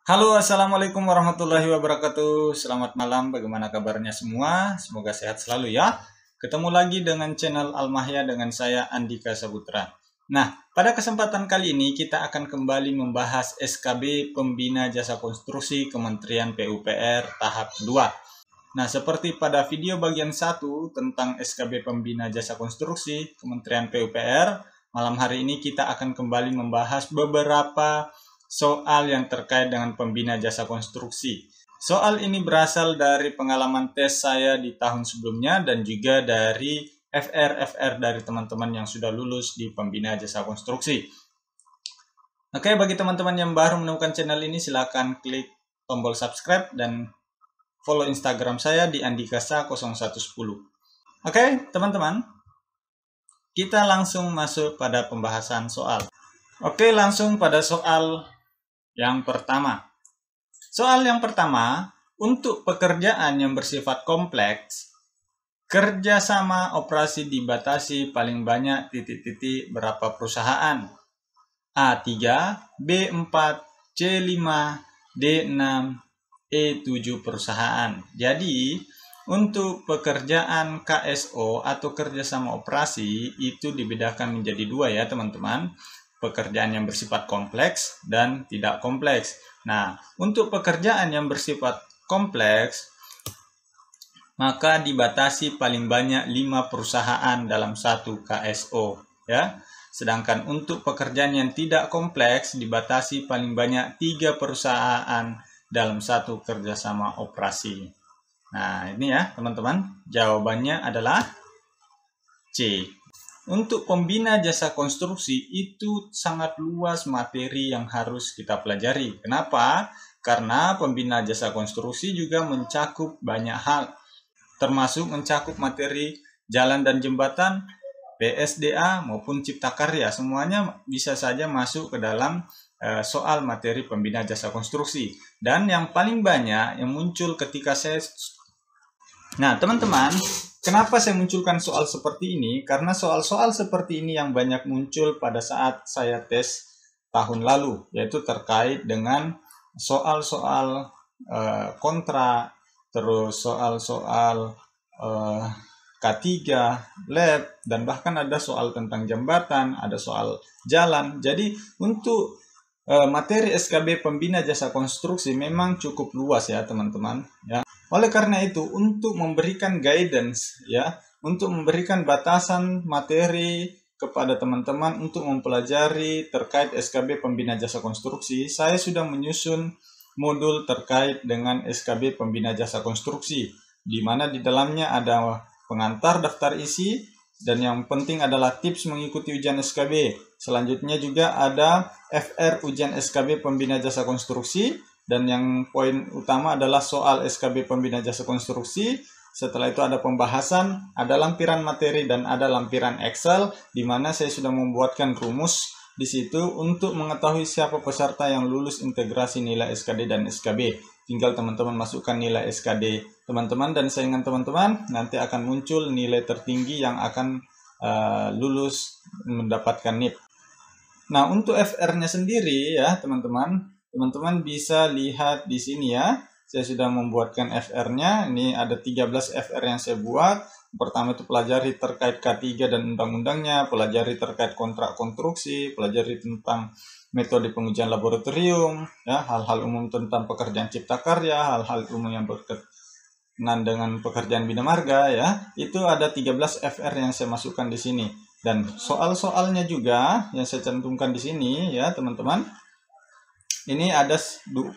Halo, assalamualaikum warahmatullahi wabarakatuh. Selamat malam, bagaimana kabarnya semua? Semoga sehat selalu ya. Ketemu lagi dengan channel Almahya dengan saya Andika Saputra. Nah, pada kesempatan kali ini kita akan kembali membahas SKB Pembina Jasa Konstruksi Kementerian PUPR tahap 2. Nah, seperti pada video bagian 1 tentang SKB Pembina Jasa Konstruksi Kementerian PUPR, malam hari ini kita akan kembali membahas beberapa soal yang terkait dengan pembina jasa konstruksi. Soal ini berasal dari pengalaman tes saya di tahun sebelumnya dan juga dari FR dari teman-teman yang sudah lulus di pembina jasa konstruksi. Oke, bagi teman-teman yang baru menemukan channel ini, silakan klik tombol subscribe dan follow Instagram saya di andikasa0110. Oke, teman-teman, kita langsung masuk pada pembahasan soal. Oke, langsung pada soal yang pertama. Soal yang pertama, untuk pekerjaan yang bersifat kompleks, kerjasama operasi dibatasi paling banyak titik-titik berapa perusahaan? A3, B4, C5, D6, E7 perusahaan. Jadi, untuk pekerjaan KSO atau kerjasama operasi itu dibedakan menjadi dua ya teman-teman. Pekerjaan yang bersifat kompleks dan tidak kompleks. Nah, untuk pekerjaan yang bersifat kompleks, maka dibatasi paling banyak 5 perusahaan dalam satu KSO. Ya. Sedangkan untuk pekerjaan yang tidak kompleks, dibatasi paling banyak 3 perusahaan dalam satu kerjasama operasi. Nah, ini ya teman-teman, jawabannya adalah C. Untuk pembina jasa konstruksi itu sangat luas materi yang harus kita pelajari. Kenapa? Karena pembina jasa konstruksi juga mencakup banyak hal, termasuk mencakup materi jalan dan jembatan, PSDA maupun cipta karya. Semuanya bisa saja masuk ke dalam soal materi pembina jasa konstruksi. Dan yang paling banyak yang muncul ketika saya... Nah, teman-teman, kenapa saya munculkan soal seperti ini? Karena soal-soal seperti ini yang banyak muncul pada saat saya tes tahun lalu, yaitu terkait dengan soal-soal kontrak, terus soal-soal K3, lab, dan bahkan ada soal tentang jembatan, ada soal jalan. Jadi untuk materi SKB Pembina Jasa Konstruksi memang cukup luas ya teman-teman ya. Oleh karena itu, untuk memberikan guidance ya, untuk memberikan batasan materi kepada teman-teman untuk mempelajari terkait SKB Pembina Jasa Konstruksi, saya sudah menyusun modul terkait dengan SKB Pembina Jasa Konstruksi, di mana di dalamnya ada pengantar daftar isi, dan yang penting adalah tips mengikuti ujian SKB. Selanjutnya juga ada FR ujian SKB Pembina Jasa Konstruksi, dan yang poin utama adalah soal SKB Pembina Jasa Konstruksi. Setelah itu ada pembahasan, ada lampiran materi, dan ada lampiran Excel, di mana saya sudah membuatkan rumus di situ untuk mengetahui siapa peserta yang lulus integrasi nilai SKD dan SKB. Tinggal teman-teman masukkan nilai SKD teman-teman dan saingan teman-teman, nanti akan muncul nilai tertinggi yang akan lulus mendapatkan NIP. Nah, untuk FR-nya sendiri ya teman-teman bisa lihat di sini ya. Saya sudah membuatkan FR-nya. Ini ada 13 FR yang saya buat. Pertama itu pelajari terkait K3 dan undang-undangnya, pelajari terkait kontrak konstruksi, pelajari tentang metode pengujian laboratorium, ya, hal-hal umum tentang pekerjaan cipta karya, hal-hal umum yang berkenaan dengan pekerjaan bina marga ya. Itu ada 13 FR yang saya masukkan di sini. Dan soal-soalnya juga yang saya cantumkan di sini ya, teman-teman. Ini ada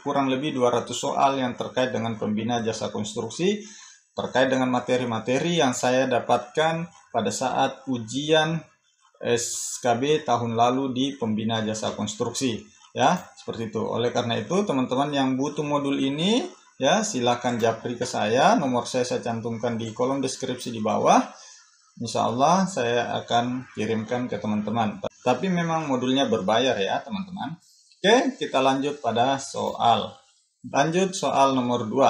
kurang lebih 200 soal yang terkait dengan pembina jasa konstruksi, terkait dengan materi-materi yang saya dapatkan pada saat ujian SKB tahun lalu di pembina jasa konstruksi ya, seperti itu. Oleh karena itu teman-teman yang butuh modul ini ya, silakan japri ke saya. Nomor saya cantumkan di kolom deskripsi di bawah. Insya Allah saya akan kirimkan ke teman-teman. Tapi memang modulnya berbayar ya teman-teman. Oke, kita lanjut pada soal. Lanjut soal nomor 2.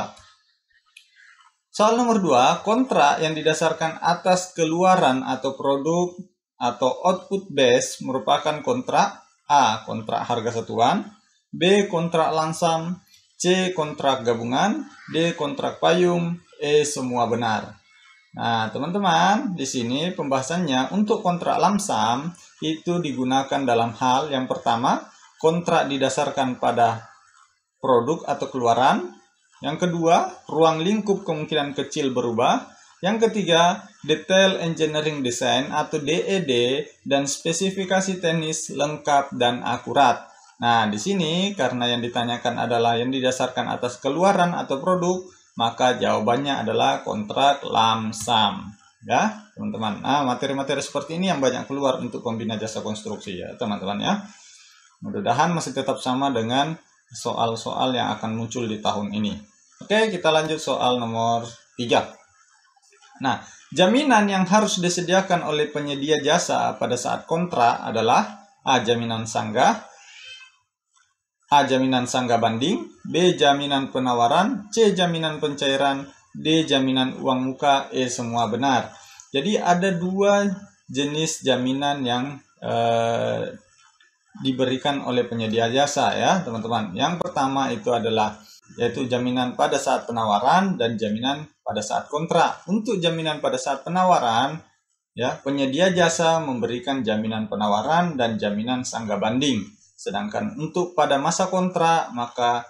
Soal nomor 2, kontrak yang didasarkan atas keluaran atau produk atau output base merupakan kontrak A. Kontrak harga satuan, B. Kontrak langsam, C. Kontrak gabungan, D. Kontrak payung, E. Semua benar. Nah, teman-teman, di sini pembahasannya untuk kontrak lamsam itu digunakan dalam hal yang pertama, kontrak didasarkan pada produk atau keluaran. Yang kedua, ruang lingkup kemungkinan kecil berubah. Yang ketiga, detail engineering design atau DED dan spesifikasi teknis lengkap dan akurat. Nah, di sini karena yang ditanyakan adalah yang didasarkan atas keluaran atau produk, maka jawabannya adalah kontrak lamsam. Ya, teman-teman. Nah, materi-materi seperti ini yang banyak keluar untuk pembina jasa konstruksi ya, teman-teman ya. Mudah-mudahan masih tetap sama dengan soal-soal yang akan muncul di tahun ini. Oke, kita lanjut soal nomor 3. Nah, jaminan yang harus disediakan oleh penyedia jasa pada saat kontrak adalah A. Jaminan sanggah, A. Jaminan sanggah banding, B. Jaminan penawaran, C. Jaminan pencairan, D. Jaminan uang muka, E. Semua benar. Jadi ada dua jenis jaminan yang diberikan oleh penyedia jasa ya teman-teman. Yang pertama itu adalah yaitu jaminan pada saat penawaran dan jaminan pada saat kontrak. Untuk jaminan pada saat penawaran ya, penyedia jasa memberikan jaminan penawaran dan jaminan sanggah banding. Sedangkan untuk pada masa kontrak, maka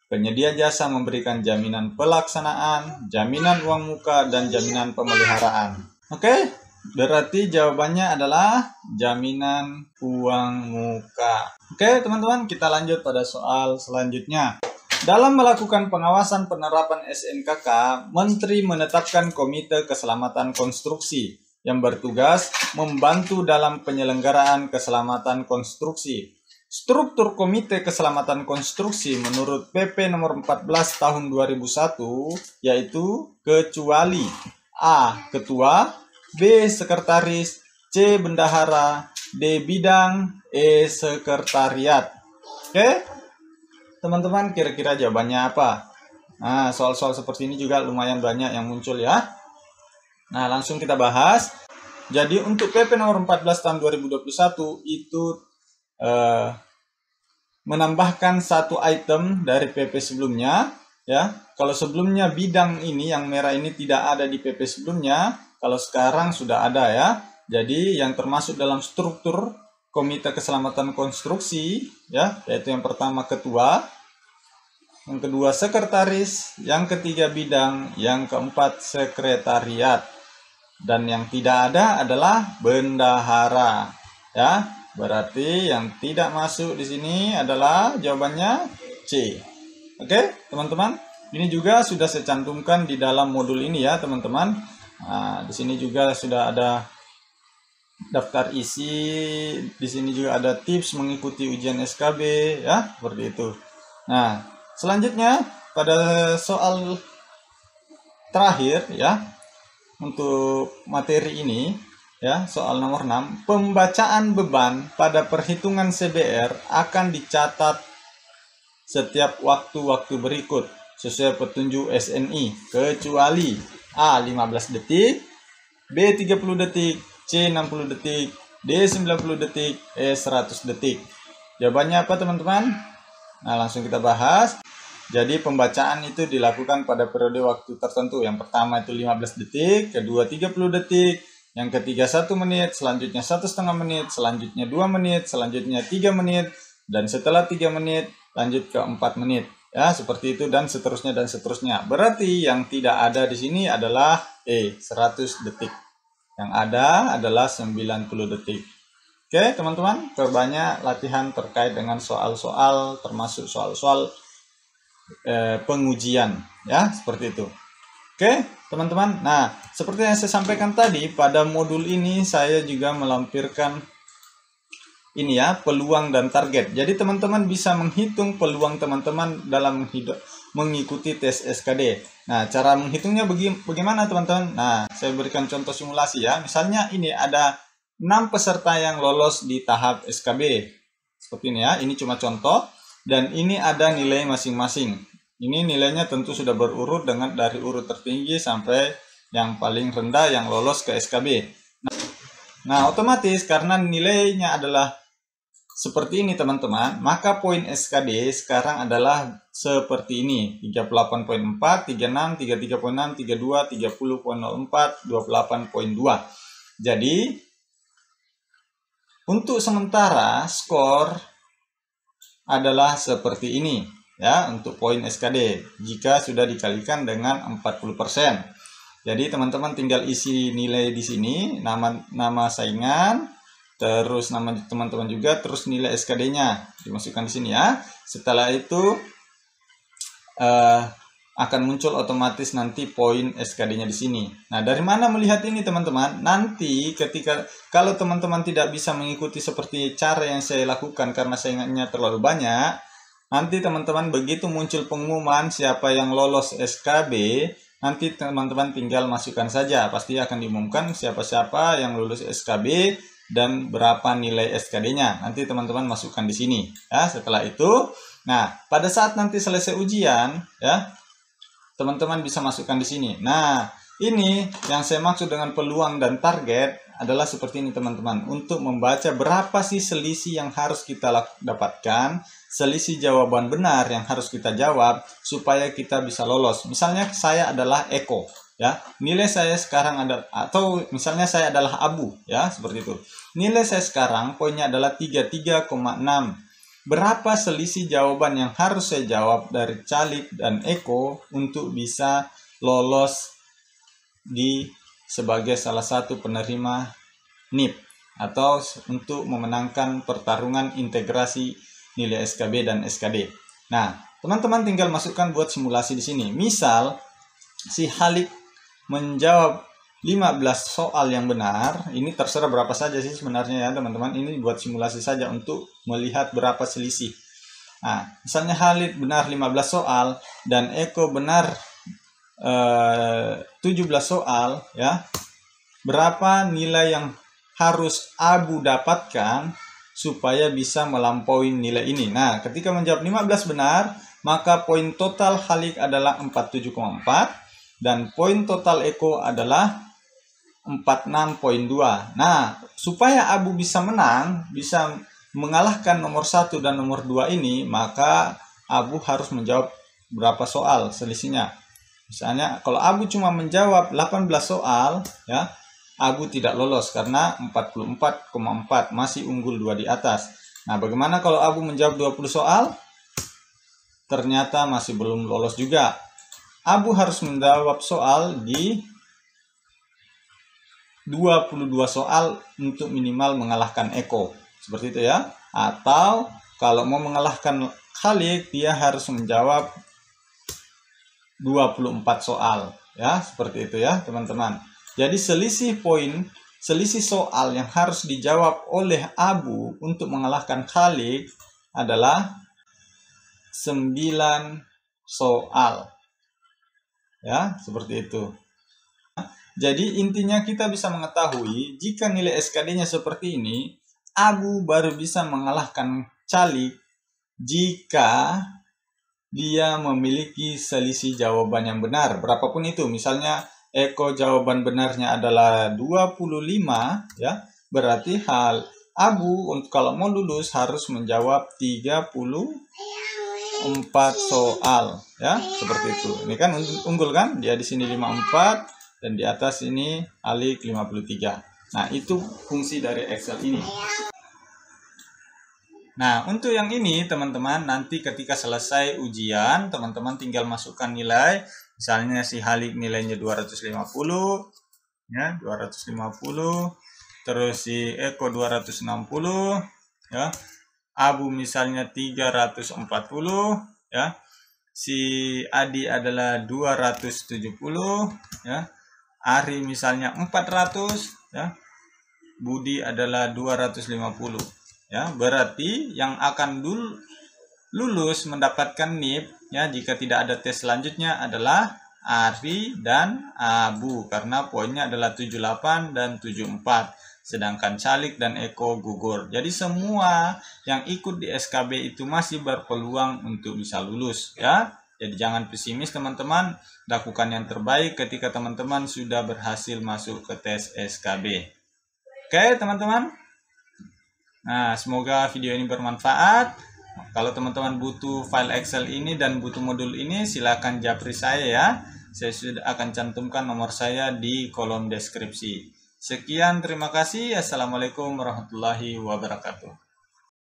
penyedia jasa memberikan jaminan pelaksanaan, jaminan uang muka, dan jaminan pemeliharaan. Oke, berarti jawabannya adalah jaminan uang muka. Oke, teman-teman, kita lanjut pada soal selanjutnya. Dalam melakukan pengawasan penerapan SNKK, Menteri menetapkan Komite Keselamatan Konstruksi yang bertugas membantu dalam penyelenggaraan keselamatan konstruksi. Struktur Komite Keselamatan Konstruksi menurut PP nomor 14 tahun 2001 yaitu kecuali A. Ketua, B. Sekretaris, C. Bendahara, D. Bidang, E. Sekretariat. Oke, teman-teman, kira-kira jawabannya apa? Nah, soal-soal seperti ini juga lumayan banyak yang muncul ya. Nah, langsung kita bahas. Jadi untuk PP nomor 14 tahun 2021 itu menambahkan satu item dari PP sebelumnya ya. Kalau sebelumnya bidang ini yang merah ini tidak ada di PP sebelumnya, kalau sekarang sudah ada ya. Jadi yang termasuk dalam struktur Komite Keselamatan Konstruksi ya, yaitu yang pertama ketua, yang kedua sekretaris, yang ketiga bidang, yang keempat sekretariat. Dan yang tidak ada adalah bendahara ya. Berarti yang tidak masuk di sini adalah jawabannya C. Oke, teman-teman. Ini juga sudah saya cantumkan di dalam modul ini ya, teman-teman. Nah, di sini juga sudah ada daftar isi. Di sini juga ada tips mengikuti ujian SKB ya, seperti itu. Nah, selanjutnya pada soal terakhir ya untuk materi ini ya, soal nomor 6, pembacaan beban pada perhitungan CBR akan dicatat setiap waktu-waktu berikut sesuai petunjuk SNI kecuali A. 15 detik, B. 30 detik, C. 60 detik, D. 90 detik, E. 100 detik. Jawabannya apa teman-teman? Nah, langsung kita bahas. Jadi pembacaan itu dilakukan pada periode waktu tertentu. Yang pertama itu 15 detik, kedua 30 detik, yang ketiga 1 menit, selanjutnya 1,5 menit, selanjutnya 2 menit, selanjutnya 3 menit, dan setelah 3 menit lanjut ke 4 menit. Ya, seperti itu dan seterusnya dan seterusnya. Berarti yang tidak ada di sini adalah E, 100 detik. Yang ada adalah 90 detik. Oke, teman-teman, perbanyak latihan terkait dengan soal-soal termasuk soal-soal pengujian ya, seperti itu. Oke, teman-teman. Nah, seperti yang saya sampaikan tadi, pada modul ini saya juga melampirkan ini ya, peluang dan target. Jadi teman-teman bisa menghitung peluang teman-teman dalam mengikuti tes SKD. Nah, cara menghitungnya bagaimana teman-teman? Nah, saya berikan contoh simulasi ya. Misalnya ini ada 6 peserta yang lolos di tahap SKB. Seperti ini ya, ini cuma contoh. Dan ini ada nilai masing-masing. Ini nilainya tentu sudah berurut dengan dari urut tertinggi sampai yang paling rendah yang lolos ke SKB. Nah, otomatis karena nilainya adalah seperti ini teman-teman, maka poin SKD sekarang adalah seperti ini. 38.4, 36, 33.6, 32, 30.04, 28.2. Jadi untuk sementara skor adalah seperti ini ya untuk poin SKD jika sudah dikalikan dengan 40%. Jadi teman-teman tinggal isi nilai di sini, nama saingan, terus nama teman-teman juga, terus nilai SKD-nya dimasukkan di sini ya. Setelah itu akan muncul otomatis nanti poin SKD-nya di sini. Nah, dari mana melihat ini teman-teman? Nanti kalau teman-teman tidak bisa mengikuti seperti cara yang saya lakukan karena saingannya terlalu banyak, nanti teman-teman begitu muncul pengumuman siapa yang lolos SKB, nanti teman-teman tinggal masukkan saja. Pasti akan diumumkan siapa-siapa yang lulus SKB dan berapa nilai SKD-nya. Nanti teman-teman masukkan di sini. Ya, setelah itu, nah, pada saat nanti selesai ujian, ya, teman-teman bisa masukkan di sini. Nah, ini yang saya maksud dengan peluang dan target adalah seperti ini teman-teman. Untuk membaca berapa sih selisih yang harus kita dapatkan, selisih jawaban benar yang harus kita jawab supaya kita bisa lolos. Misalnya saya adalah Eko, ya. Nilai saya sekarang ada, atau misalnya saya adalah Abu, ya, seperti itu. Nilai saya sekarang poinnya adalah 33,6. Berapa selisih jawaban yang harus saya jawab dari Calik dan Eko untuk bisa lolos sebagai salah satu penerima NIP atau untuk memenangkan pertarungan integrasi nilai SKB dan SKD. Nah, teman-teman tinggal masukkan buat simulasi di sini. Misal si Halik menjawab 15 soal yang benar, ini terserah berapa saja sih sebenarnya ya teman-teman. Ini buat simulasi saja untuk melihat berapa selisih. Nah, misalnya Halik benar 15 soal dan Eko benar 17 soal, ya. Berapa nilai yang harus Abu dapatkan supaya bisa melampaui nilai ini? Nah, ketika menjawab 15 benar, maka poin total Halik adalah 47,4 dan poin total Eko adalah 46,2. Nah, supaya Abu bisa menang, bisa mengalahkan nomor 1 dan nomor 2 ini, maka Abu harus menjawab berapa soal selisihnya. Misalnya kalau Abu cuma menjawab 18 soal, ya, Abu tidak lolos karena 44,4, masih unggul 2 di atas. Nah, bagaimana kalau Abu menjawab 20 soal? Ternyata masih belum lolos juga. Abu harus menjawab soal di 22 soal untuk minimal mengalahkan Eko. Seperti itu ya. Atau kalau mau mengalahkan Halik, dia harus menjawab 24 soal. Ya, seperti itu ya teman-teman. Jadi selisih soal yang harus dijawab oleh Abu untuk mengalahkan Halik adalah 9 soal. Ya, seperti itu. Jadi intinya kita bisa mengetahui jika nilai SKD-nya seperti ini, Abu baru bisa mengalahkan Calik jika dia memiliki selisih jawaban yang benar. Berapapun itu, misalnya Eko jawaban benarnya adalah 25, ya. Berarti Abu untuk kalau mau lulus harus menjawab 34 soal, ya. Seperti itu. Ini kan unggul kan? Dia di sini 54 dan di atas ini Halik 53. Nah, itu fungsi dari Excel ini. Nah, untuk yang ini teman-teman, nanti ketika selesai ujian, teman-teman tinggal masukkan nilai. Misalnya si Halik nilainya 250, ya, 250. Terus si Eko 260, ya. Abu misalnya 340, ya. Si Adi adalah 270, ya. Ari misalnya 400, ya. Budi adalah 250. Ya, berarti yang akan lulus mendapatkan NIP, ya, jika tidak ada tes selanjutnya adalah Ari dan Abu karena poinnya adalah 78 dan 74. Sedangkan Calik dan Eko gugur. Jadi semua yang ikut di SKB itu masih berpeluang untuk bisa lulus, ya. Jadi jangan pesimis teman-teman, lakukan yang terbaik ketika teman-teman sudah berhasil masuk ke tes SKB. Oke, teman-teman. Nah, semoga video ini bermanfaat. Kalau teman-teman butuh file Excel ini dan butuh modul ini, silakan japri saya ya. Saya sudah akan cantumkan nomor saya di kolom deskripsi. Sekian, terima kasih. Assalamualaikum warahmatullahi wabarakatuh.